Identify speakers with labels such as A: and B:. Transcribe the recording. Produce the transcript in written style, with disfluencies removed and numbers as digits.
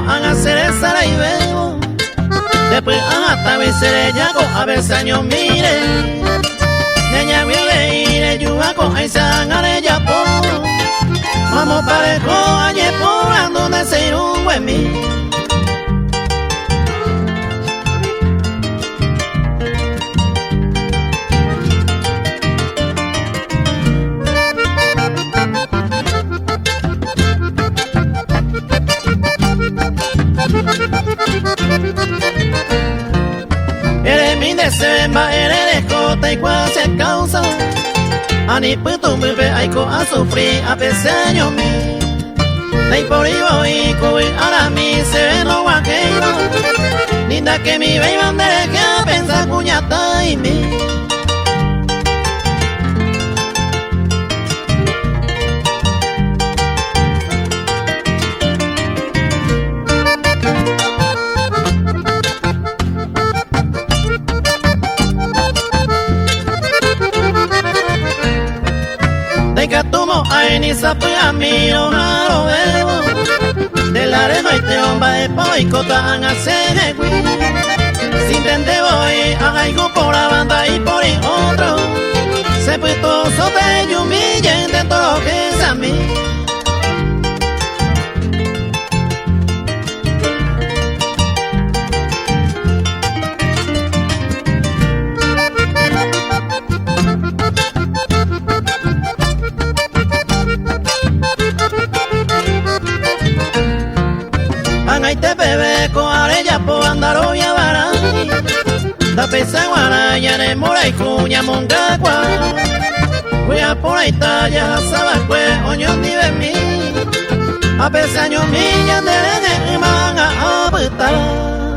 A: han hacer esa la y bebo. Después hasta veces ya con a ver años mire. Niña viene y le ayuda con ahí sangre ya por. Vamos para el coañe por donde se irá un buen mí. Eres mi deseo, eres escota y cuál se causa. Ani puto me ve aiko a sufrir a peseño mi. Dei por ibo y cubi ahora mi se ve no guaqueiro. Linda que mi baby deje a pensar cuñata y mi. Que tomo ay ni sabe a mí o no bebo de la arena y te homba de poicota a hacer sin tente voy a algo por la banda y por el otro se puesto sote y humillen de todo lo que es a mí. Ay te bebe con arella por andar hoy a baray. Da pesa guaraya de mora y cuña mongagua. Voy a por ahí talla sabacue oño ni de mí. A pesar años millas de manga a petar.